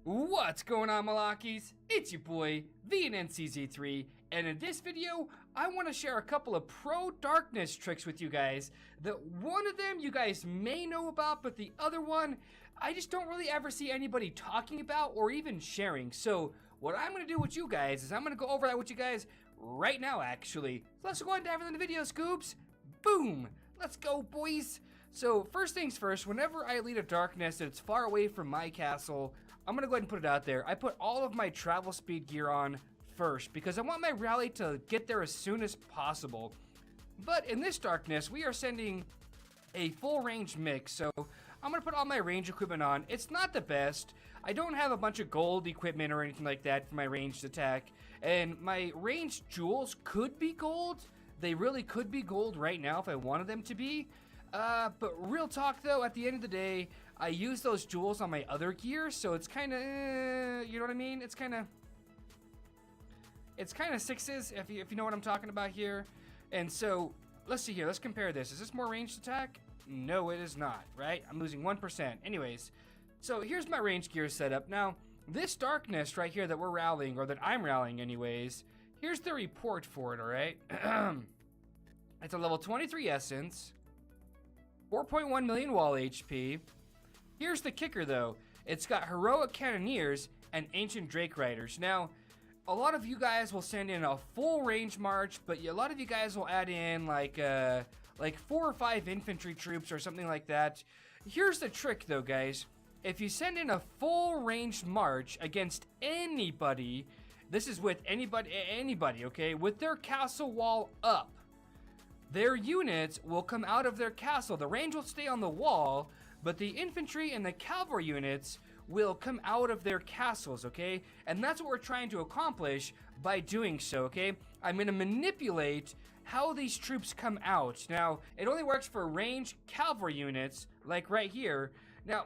What's going on, Malakes? It's your boy, VNNCZ3, and in this video, I want to share a couple of pro Darknest tricks with you guys. One of them you guys may know about, but the other one, I just don't really ever see anybody talking about or even sharing. So what I'm going to do with you guys is I'm going to go over that with you guys right now, actually. So let's go ahead and dive into the video, Scoops. Boom! Let's go, boys! So, first things first, whenever I lead a Darknest that's far away from my castle, I'm gonna go ahead and put it out there. I put all of my travel speed gear on first, because I want my rally to get there as soon as possible. But in this Darknest, we are sending a full range mix, so I'm gonna put all my range equipment on. It's not the best. I don't have a bunch of gold equipment or anything like that for my ranged attack, and my ranged jewels could be gold. They really could be gold right now if I wanted them to be. But real talk though, at the end of the day, I use those jewels on my other gear, so it's kind of, you know what I mean? It's kind of sixes, if you know what I'm talking about here. And so, let's see here, let's compare this. Is this more ranged attack? No, it is not, right? I'm losing 1%. Anyways, so here's my range gear setup. Now, this Darknest right here that we're rallying, or that I'm rallying anyways, here's the report for it, alright? It's a level 23 essence, 4.1 million wall HP. Here's the kicker though. It's got heroic cannoneers and ancient drake riders. Now, a lot of you guys will send in a full range march, but a lot of you guys will add in like 4 or 5 infantry troops or something like that. Here's the trick though, guys. If you send in a full range march against anybody, this is with anybody, okay, with their castle wall up, their units will come out of their castle. The range will stay on the wall, but the infantry and the cavalry units will come out of their castles, okay? And that's what we're trying to accomplish by doing so, okay? I'm gonna manipulate how these troops come out. Now, it only works for ranged cavalry units, like right here. Now,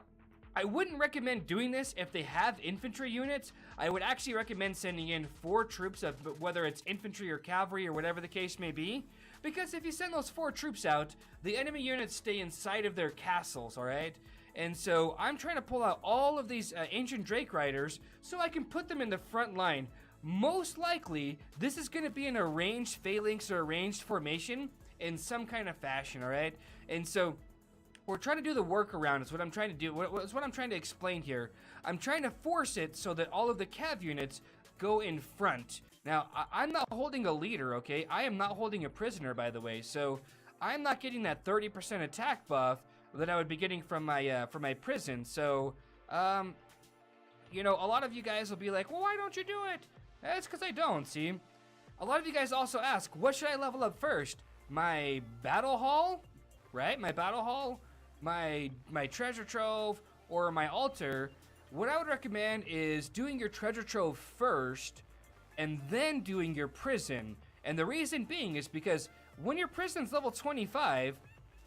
I wouldn't recommend doing this if they have infantry units. I would actually recommend sending in 4 troops, of whether it's infantry or cavalry or whatever the case may be. Because if you send those 4 troops out, the enemy units stay inside of their castles, alright? And so I'm trying to pull out all of these ancient drake riders so I can put them in the front line. Most likely, this is going to be in a ranged phalanx or a ranged formation in some kind of fashion, alright? And so we're trying to do the workaround is what I'm trying to do. What I'm trying to explain here. I'm trying to force it so that all of the cav units go in front. Now, I'm not holding a leader, okay? I am not holding a prisoner, by the way. So, I'm not getting that 30% attack buff that I would be getting from my prison. So, you know, a lot of you guys will be like, well, why don't you do it? That's because I don't, see? A lot of you guys also ask, what should I level up first? My battle hall, right? My battle hall? My treasure trove, or my altar. What I would recommend is doing your treasure trove first and then doing your prison. And the reason being is because when your prison's level 25,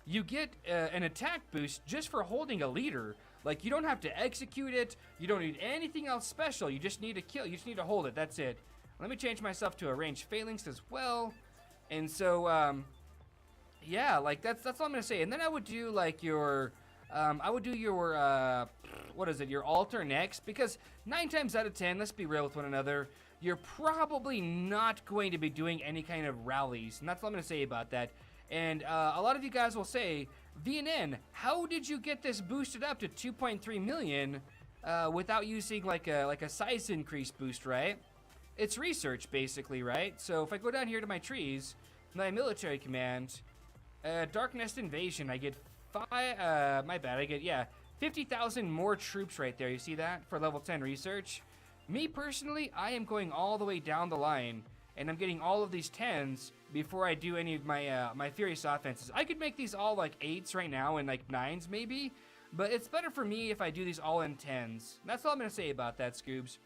you get an attack boost just for holding a leader. Like, you don't have to execute it, you don't need anything else special, you just need to kill, you just need to hold it, that's it. Let me change myself to a ranged phalanx as well. And so, yeah, like that's all I'm gonna say. And then I would do like your, what is it, your altar next, because 9 times out of 10, let's be real with one another, you're probably not going to be doing any kind of rallies, and that's all I'm gonna say about that. And a lot of you guys will say, VNN, how did you get this boosted up to 2.3 million without using like a size increase boost, right? It's research basically, right? So if I go down here to my trees, my military command, Darknest invasion, I get 50,000 more troops right there. You see that for level 10 research? Me personally, I am going all the way down the line, and I'm getting all of these 10s before I do any of my my furious offenses. I could make these all like 8s right now and like 9s maybe, but it's better for me if I do these all in 10s. That's all I'm gonna say about that, Scoobs.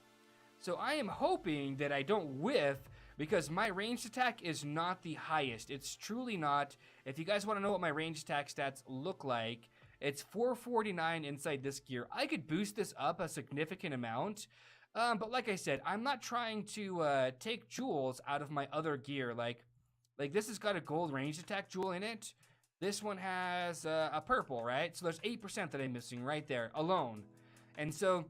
So I am hoping that I don't whiff, because my ranged attack is not the highest. It's truly not. If you guys want to know what my ranged attack stats look like, it's 449 inside this gear. I could boost this up a significant amount, but like I said, I'm not trying to take jewels out of my other gear. Like this has got a gold ranged attack jewel in it. This one has a purple, right? So there's 8% that I'm missing right there alone. And so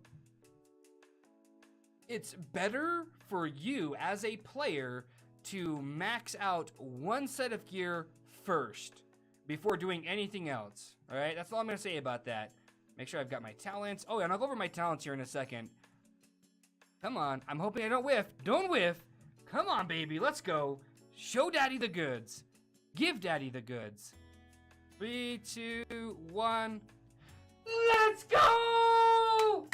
it's better for you as a player to max out one set of gear first before doing anything else. All right, that's all I'm gonna say about that. Make sure I've got my talents. Oh, and I'll go over my talents here in a second. Come on, I'm hoping I don't whiff. Don't whiff. Come on, baby, let's go. Show daddy the goods. Give daddy the goods. 3, 2, 1. Let's go!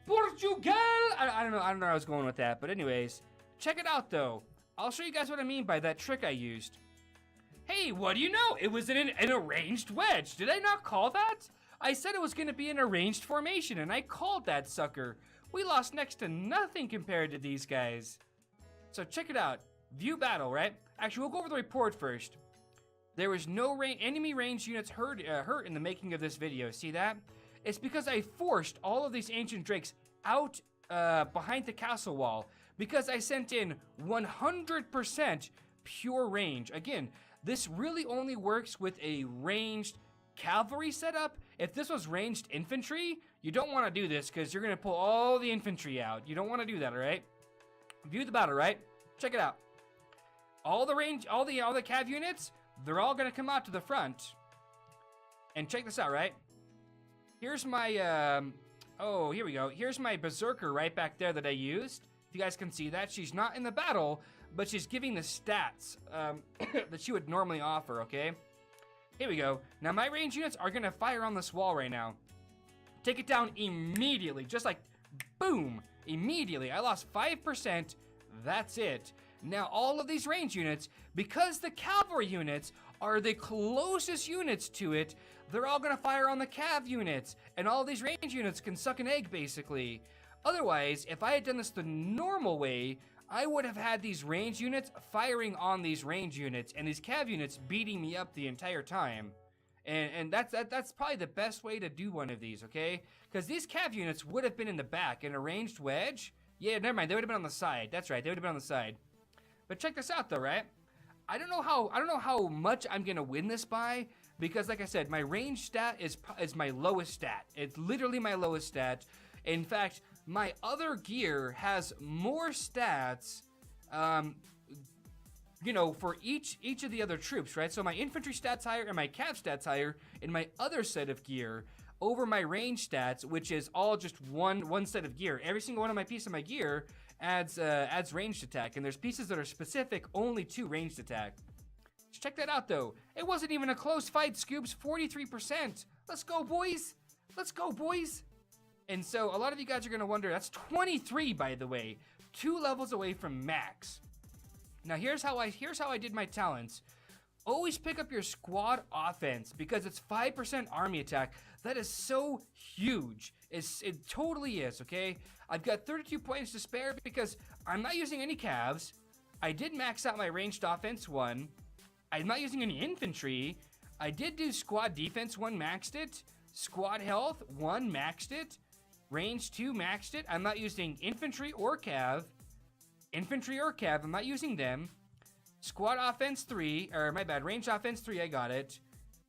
Portugal! I don't know where I was going with that, but anyways, check it out though. I'll show you guys what I mean by that trick I used. Hey, what do you know? It was an arranged wedge. Did I not call that? I said it was going to be an arranged formation, and I called that sucker. We lost next to nothing compared to these guys. So check it out. View battle, right? Actually, we'll go over the report first. There was no enemy range units hurt in the making of this video. See that? It's because I forced all of these ancient drakes out behind the castle wall because I sent in 100% pure range. Again, this really only works with a ranged cavalry setup. If this was ranged infantry, you don't want to do this because you're going to pull all the infantry out. You don't want to do that, all right? View the battle, right? Check it out. All the range, all the cav units, they're all going to come out to the front. And check this out, right? Here's my, oh, here we go. Here's my berserker right back there that I used. If you guys can see that, she's not in the battle, but she's giving the stats that she would normally offer, okay? Here we go. Now, my range units are going to fire on this wall right now. Take it down immediately, just like, boom, immediately. I lost 5%, that's it. Now, all of these range units, because the cavalry units are the closest units to it, they're all going to fire on the cav units, and all of these range units can suck an egg, basically. Otherwise, if I had done this the normal way, I would have had these range units firing on these range units, and these cav units beating me up the entire time. And that's probably the best way to do one of these, okay? Because these cav units would have been in the back, in a ranged wedge. Yeah, never mind, they would have been on the side. That's right, they would have been on the side. But check this out though, right? I don't know how much I'm gonna win this by, because like I said, my range stat is my lowest stat. It's literally my lowest stat. In fact, my other gear has more stats, you know, for each of the other troops, right? So my infantry stats higher and my cav stats higher in my other set of gear over my range stats, which is all just one set of gear. Every single one of my piece of my gear adds ranged attack, and there's pieces that are specific only to ranged attack. Check that out though. It wasn't even a close fight, Scoops. 43%. Let's go, boys. Let's go, boys. And so a lot of you guys are gonna wonder, that's 23, by the way, 2 levels away from max. Now here's how I did my talents. Always pick up your squad offense because it's 5% army attack. That is so huge. It totally is, okay? I've got 32 points to spare because I'm not using any calves. I did max out my ranged offense 1. I'm not using any infantry. I did do squad defense 1, maxed it. Squad health 1, maxed it. Range 2, maxed it. I'm not using infantry or cav. Infantry or cav, I'm not using them. Squad offense 3, or my bad, range offense 3, I got it.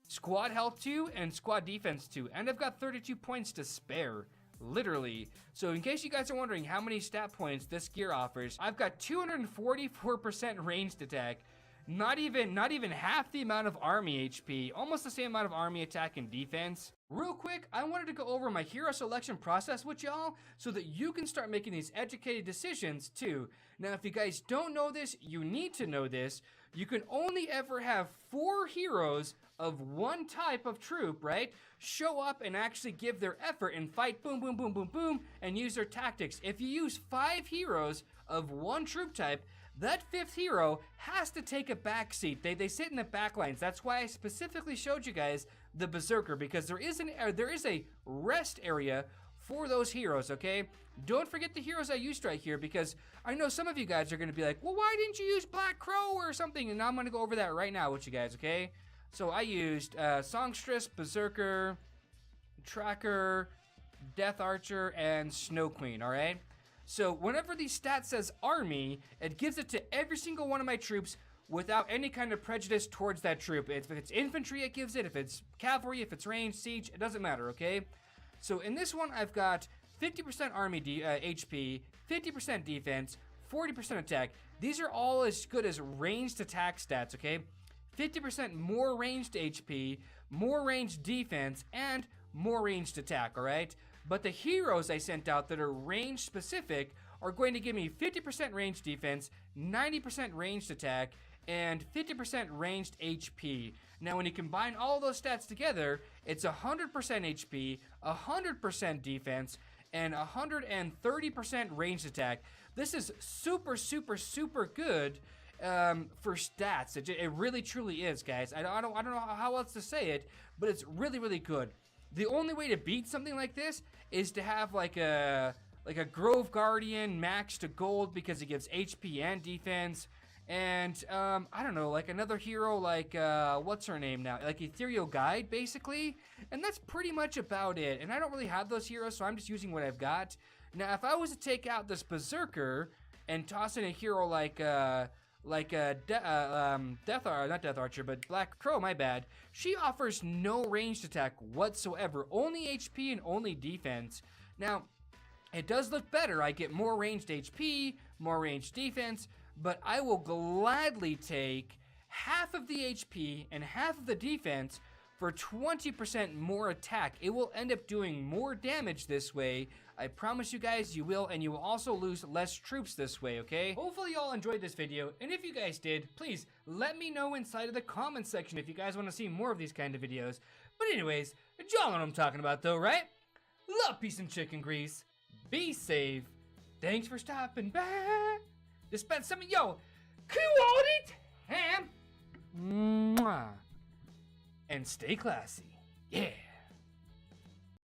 Squad health 2 and squad defense 2. And I've got 32 points to spare, literally. So in case you guys are wondering how many stat points this gear offers, I've got 244% ranged attack. Not even half the amount of army HP, almost the same amount of army attack and defense. Real quick, I wanted to go over my hero selection process with y'all so that you can start making these educated decisions too. Now, if you guys don't know this, you need to know this. You can only ever have 4 heroes of one type of troop, right? Show up and actually give their effort and fight boom, boom, boom, boom, boom, and use their tactics. If you use 5 heroes of one troop type, that 5th hero has to take a back seat. They sit in the back lines. That's why I specifically showed you guys the Berserker, because there is a rest area for those heroes, okay? Don't forget the heroes I used right here, because I know some of you guys are going to be like, well, why didn't you use Black Crow or something? And I'm going to go over that right now with you guys, okay? So I used Songstress, Berserker, Tracker, Death Archer, and Snow Queen, all right? So whenever the stat says army, it gives it to every single one of my troops without any kind of prejudice towards that troop. If it's infantry, it gives it. If it's cavalry, if it's ranged, siege, it doesn't matter, okay? So in this one, I've got 50% army HP, 50% defense, 40% attack. These are all as good as ranged attack stats, okay? 50% more ranged HP, more ranged defense, and more ranged attack, alright? But the heroes I sent out that are range specific are going to give me 50% ranged defense, 90% ranged attack, and 50% ranged HP. Now when you combine all those stats together, it's 100% HP, 100% defense, and 130% ranged attack. This is super, super, super good for stats. It really, truly is, guys. I don't know how else to say it, but it's really, really good. The only way to beat something like this is to have like a Grove Guardian max to gold because it gives HP and defense. And, I don't know, like another hero like, what's her name now? Like Ethereal Guide, basically. And that's pretty much about it. And I don't really have those heroes, so I'm just using what I've got. Now, if I was to take out this Berserker and toss in a hero like Black Crow, my bad. She offers no ranged attack whatsoever, only HP and only defense. Now, it does look better. I get more ranged HP, more ranged defense, but I will gladly take half of the HP and half of the defense for 20% more attack. It will end up doing more damage this way. I promise you guys you will, and you will also lose less troops this way, okay? Hopefully y'all enjoyed this video, and if you guys did, please let me know inside of the comments section if you guys want to see more of these kind of videos. But anyways, y'all know what I'm talking about though, right? Love, peace, and chicken grease. Be safe. Thanks for stopping by. Dispense some of yo quality ham. Mwah. And stay classy. Yeah.